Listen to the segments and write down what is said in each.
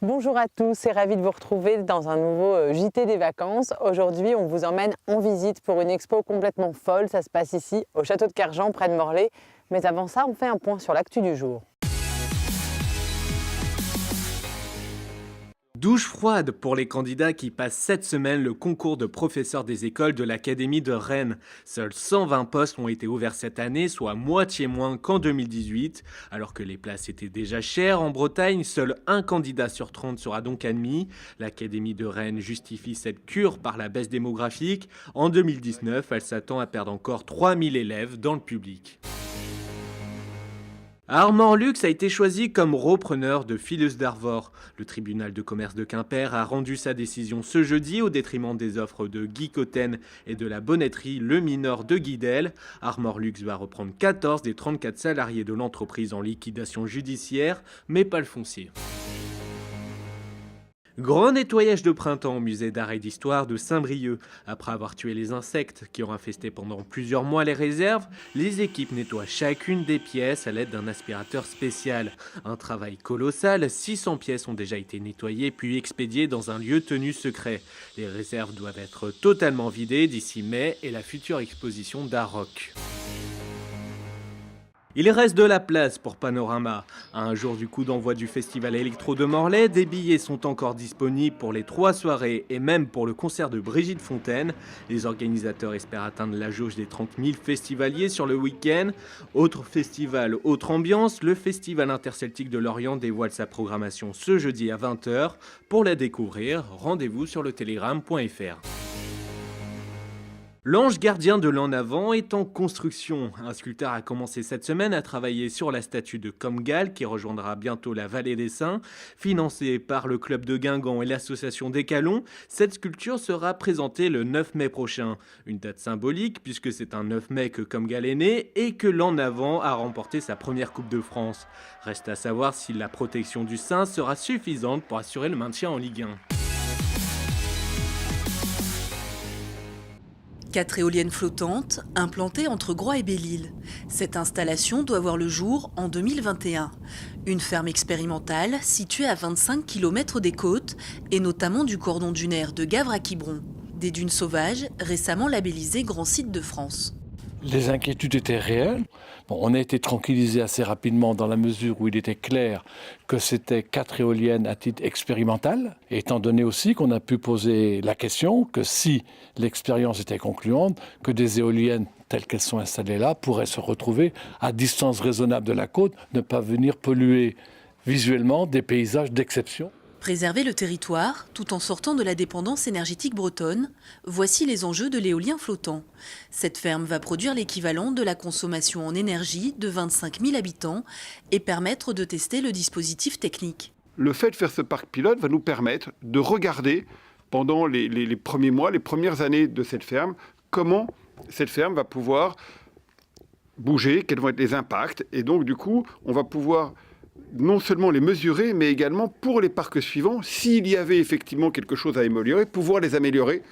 Bonjour à tous et ravi de vous retrouver dans un nouveau JT des vacances. Aujourd'hui, on vous emmène en visite pour une expo complètement folle. Ça se passe ici, au château de Kerjan, près de Morlaix. Mais avant ça, on fait un point sur l'actu du jour. Douche froide pour les candidats qui passent cette semaine le concours de professeurs des écoles de l'Académie de Rennes. Seuls 120 postes ont été ouverts cette année, soit moitié moins qu'en 2018. Alors que les places étaient déjà chères en Bretagne, seul un candidat sur 30 sera donc admis. L'Académie de Rennes justifie cette cure par la baisse démographique. En 2019, elle s'attend à perdre encore 3000 élèves dans le public. Armand Lux a été choisi comme repreneur de Philus d'Arvor. Le tribunal de commerce de Quimper a rendu sa décision ce jeudi au détriment des offres de Guy Cotten et de la bonnetterie Le Mineur de Guidel. Armand Lux va reprendre 14 des 34 salariés de l'entreprise en liquidation judiciaire, mais pas le foncier. Grand nettoyage de printemps au musée d'art et d'histoire de Saint-Brieuc. Après avoir tué les insectes qui ont infesté pendant plusieurs mois les réserves, les équipes nettoient chacune des pièces à l'aide d'un aspirateur spécial. Un travail colossal, 600 pièces ont déjà été nettoyées puis expédiées dans un lieu tenu secret. Les réserves doivent être totalement vidées d'ici mai et la future exposition d'art rock. Il reste de la place pour Panorama. À un jour du coup d'envoi du festival électro de Morlaix, des billets sont encore disponibles pour les 3 soirées et même pour le concert de Brigitte Fontaine. Les organisateurs espèrent atteindre la jauge des 30 000 festivaliers sur le week-end. Autre festival, autre ambiance, le Festival interceltique de Lorient dévoile sa programmation ce jeudi à 20h. Pour la découvrir, rendez-vous sur letélégramme.fr. L'ange gardien de l'En Avant est en construction. Un sculpteur a commencé cette semaine à travailler sur la statue de Comgal qui rejoindra bientôt la Vallée des Saints. Financée par le club de Guingamp et l'association Décalon, cette sculpture sera présentée le 9 mai prochain. Une date symbolique puisque c'est un 9 mai que Comgal est né et que l'En Avant a remporté sa première Coupe de France. Reste à savoir si la protection du saint sera suffisante pour assurer le maintien en Ligue 1. 4 éoliennes flottantes implantées entre Groix et Belle-Île. Cette installation doit voir le jour en 2021. Une ferme expérimentale située à 25 km des côtes et notamment du cordon dunaire de Gavre à Quiberon. Des dunes sauvages récemment labellisées Grand Site de France. Les inquiétudes étaient réelles. On a été tranquillisé assez rapidement dans la mesure où il était clair que c'était 4 éoliennes à titre expérimental, étant donné aussi qu'on a pu poser la question que si l'expérience était concluante, que des éoliennes telles qu'elles sont installées là pourraient se retrouver à distance raisonnable de la côte, ne pas venir polluer visuellement des paysages d'exception. Préserver le territoire tout en sortant de la dépendance énergétique bretonne, voici les enjeux de l'éolien flottant. Cette ferme va produire l'équivalent de la consommation en énergie de 25 000 habitants et permettre de tester le dispositif technique. Le fait de faire ce parc pilote va nous permettre de regarder pendant les premiers mois, les premières années de cette ferme, comment cette ferme va pouvoir bouger, quels vont être les impacts. Et donc du coup, on va pouvoir non seulement les mesurer, mais également pour les parcs suivants, s'il y avait effectivement quelque chose à améliorer, pouvoir les améliorer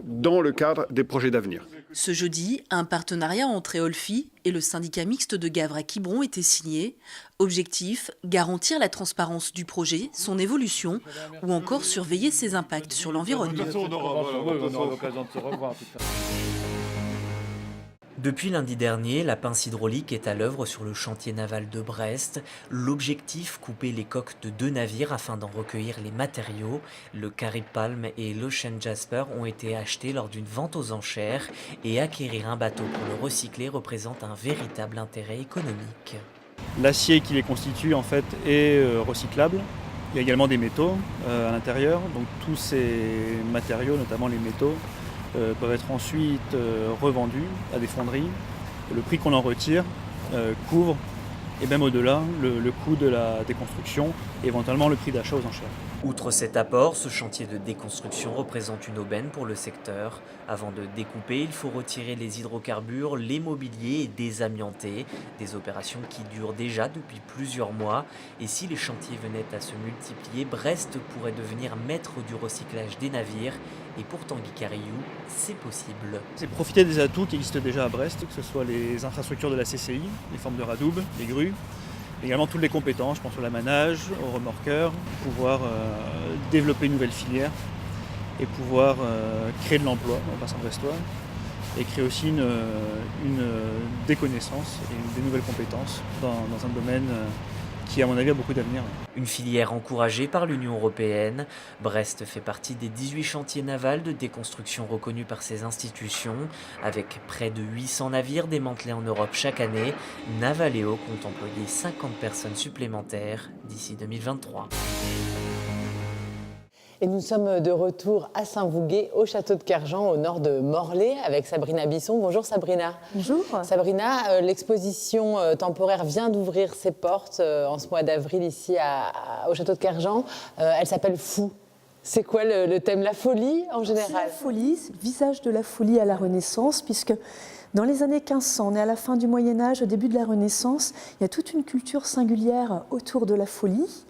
dans le cadre des projets d'avenir. Ce jeudi, un partenariat entre Eolfi et le syndicat mixte de Gavre à Quiberon était signé. Objectif, garantir la transparence du projet, son évolution ou encore surveiller ses impacts sur l'environnement. Depuis lundi dernier, la pince hydraulique est à l'œuvre sur le chantier naval de Brest. L'objectif, couper les coques de 2 navires afin d'en recueillir les matériaux. Le Carib Palm et l'Ocean Jasper ont été achetés lors d'une vente aux enchères et acquérir un bateau pour le recycler représente un véritable intérêt économique. L'acier qui les constitue en fait est recyclable. Il y a également des métaux à l'intérieur, donc tous ces matériaux, notamment les métaux, peuvent être ensuite revendus à des fonderies. Le prix qu'on en retire couvre, et même au-delà, le coût de la déconstruction et éventuellement le prix d'achat aux enchères. Outre cet apport, ce chantier de déconstruction représente une aubaine pour le secteur. Avant de découper, il faut retirer les hydrocarbures, les mobiliers et désamianter. Des opérations qui durent déjà depuis plusieurs mois. Et si les chantiers venaient à se multiplier, Brest pourrait devenir maître du recyclage des navires. Et pour Tanguy Carriou, c'est possible. C'est profiter des atouts qui existent déjà à Brest, que ce soit les infrastructures de la CCI, les formes de radoub, les grues, Également toutes les compétences, je pense au lamanage, au remorqueur, pouvoir développer une nouvelle filière et pouvoir créer de l'emploi dans le bassin brestois et créer aussi des connaissances et des nouvelles compétences dans un domaine qui, à mon avis, a beaucoup d'avenir. Une filière encouragée par l'Union européenne, Brest fait partie des 18 chantiers navals de déconstruction reconnus par ces institutions. Avec près de 800 navires démantelés en Europe chaque année, Navaléo compte employer 50 personnes supplémentaires d'ici 2023. Et nous sommes de retour à Saint-Vougué, au château de Kerjan, au nord de Morlaix, avec Sabrina Bisson. Bonjour Sabrina. Bonjour. Sabrina, l'exposition temporaire vient d'ouvrir ses portes en ce mois d'avril ici au château de Kerjan. Elle s'appelle Fou. C'est quoi le thème? La folie en général? C'est la folie, c'est le visage de la folie à la Renaissance, puisque dans les années 1500, on est à la fin du Moyen-Âge, au début de la Renaissance, il y a toute une culture singulière autour de la folie.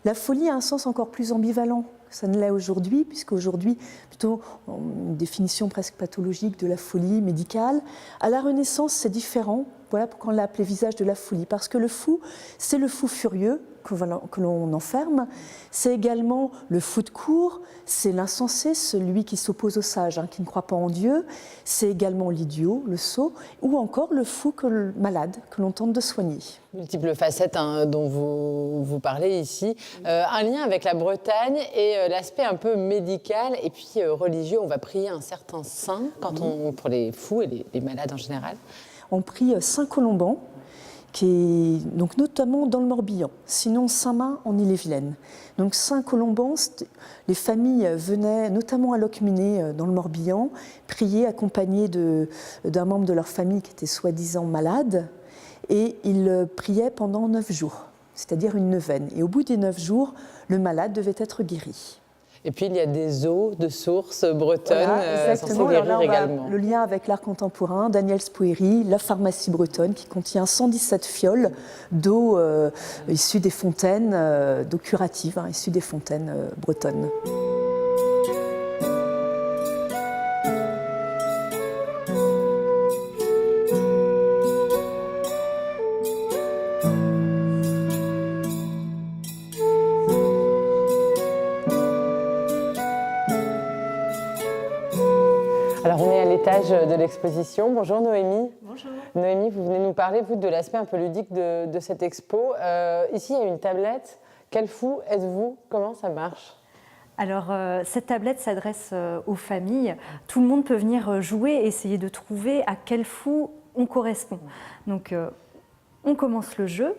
La folie a un sens encore plus ambivalent. Ça ne l'est aujourd'hui, puisqu'aujourd'hui, plutôt une définition presque pathologique de la folie médicale. À la Renaissance, c'est différent. Voilà pourquoi on l'a appelé visage de la folie. Parce que le fou, c'est le fou furieux que l'on enferme. C'est également le fou de cour, c'est l'insensé, celui qui s'oppose au sage, qui ne croit pas en Dieu. C'est également l'idiot, le sot, ou encore le fou malade que l'on tente de soigner. Multiples facettes dont vous parlez ici. Un lien avec la Bretagne et l'aspect un peu médical et puis religieux. On va prier un certain saint pour les fous et les malades en général. On prie Saint Colomban, qui est donc notamment dans le Morbihan, sinon Saint-Main en Ille-et-Vilaine. Donc Saint Colomban, les familles venaient notamment à Locminé dans le Morbihan, prier accompagnées d'un membre de leur famille qui était soi-disant malade, et ils priaient pendant 9 jours, c'est-à-dire une neuvaine. Et au bout des 9 jours, le malade devait être guéri. Et puis il y a des eaux de sources bretonnes exactement. censées guérir également. Le lien avec l'art contemporain, Daniel Spoeri, la pharmacie bretonne qui contient 117 fioles d'eau issues des fontaines, d'eau curative, issues des fontaines bretonnes. Alors on est à l'étage de l'exposition. Bonjour Noémie. Bonjour. Noémie, vous venez nous parler, vous, de l'aspect un peu ludique de cette expo. Ici, il y a une tablette. Quel fou êtes-vous? Comment ça marche? Alors, cette tablette s'adresse aux familles. Tout le monde peut venir jouer et essayer de trouver à quel fou on correspond. Donc, on commence le jeu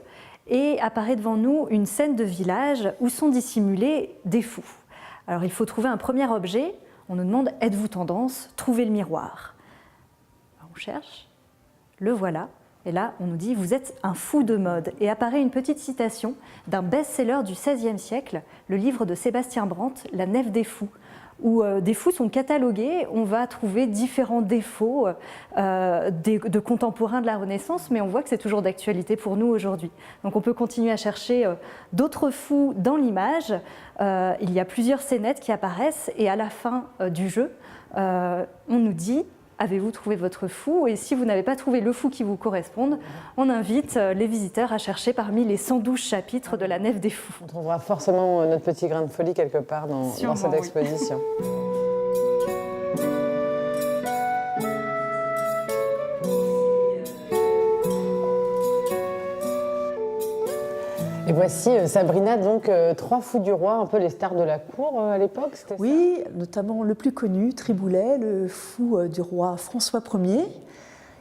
et apparaît devant nous une scène de village où sont dissimulés des fous. Alors, il faut trouver un premier objet. On nous demande « Êtes-vous tendance ?» Trouvez le miroir. On cherche, le voilà. Et là, on nous dit « Vous êtes un fou de mode ». Et apparaît une petite citation d'un best-seller du XVIe siècle, le livre de Sébastien Brandt, « La Nef des fous », où des fous sont catalogués. On va trouver différents défauts de contemporains de la Renaissance, mais on voit que c'est toujours d'actualité pour nous aujourd'hui. Donc on peut continuer à chercher d'autres fous dans l'image. Il y a plusieurs scénettes qui apparaissent et à la fin du jeu, on nous dit « Avez-vous trouvé votre fou ?» Et si vous n'avez pas trouvé le fou qui vous corresponde, on invite les visiteurs à chercher parmi les 112 chapitres de la Nef des fous. On trouvera forcément notre petit grain de folie quelque part dans cette exposition. Oui. Et voici Sabrina, donc 3 fous du roi, un peu les stars de la cour à l'époque, c'était ça? Oui, notamment le plus connu, Triboulet, le fou du roi François Ier.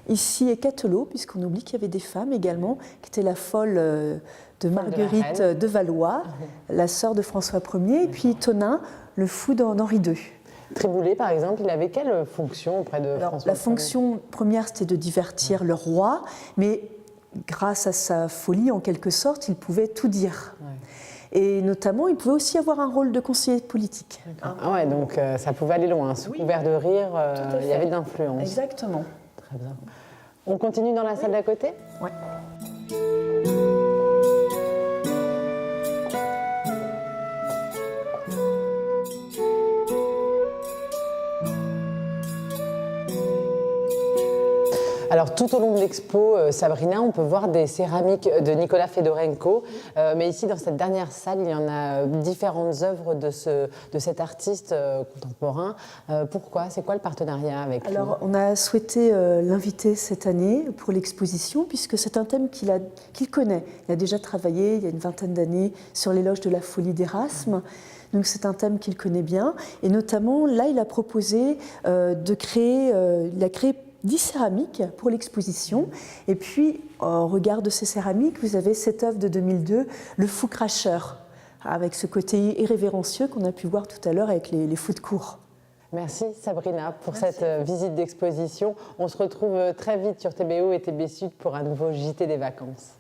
Ici est Catelot, puisqu'on oublie qu'il y avait des femmes également, qui étaient la folle de Marguerite de Valois, la sœur de François Ier, et puis Tonin, le fou d'Henri II. Triboulet, par exemple, il avait quelle fonction auprès de François Ier? La fonction première, c'était de divertir le roi, mais grâce à sa folie, en quelque sorte, il pouvait tout dire. Ouais. Et notamment, il pouvait aussi avoir un rôle de conseiller politique. Ah ouais, donc ça pouvait aller loin. Sous couvert de rire, il y avait de l'influence. Exactement. Très bien. On continue dans la salle d'à côté? Oui. Alors tout au long de l'expo, Sabrina, on peut voir des céramiques de Nicolas Fedorenko, mais ici dans cette dernière salle, il y en a différentes œuvres de cet artiste contemporain. Pourquoi? C'est quoi le partenariat avec lui? Alors on a souhaité l'inviter cette année pour l'exposition, puisque c'est un thème qu'il connaît. Il a déjà travaillé il y a une vingtaine d'années sur l'éloge de la folie d'Erasme. Donc c'est un thème qu'il connaît bien. Et notamment, là, il a proposé de créer, 10 céramiques pour l'exposition. Et puis, au regard de ces céramiques, vous avez cette œuvre de 2002, Le fou cracheur, avec ce côté irrévérencieux qu'on a pu voir tout à l'heure avec les fous de cour. Merci Sabrina pour cette visite d'exposition. On se retrouve très vite sur TBO et TB Sud pour un nouveau JT des vacances.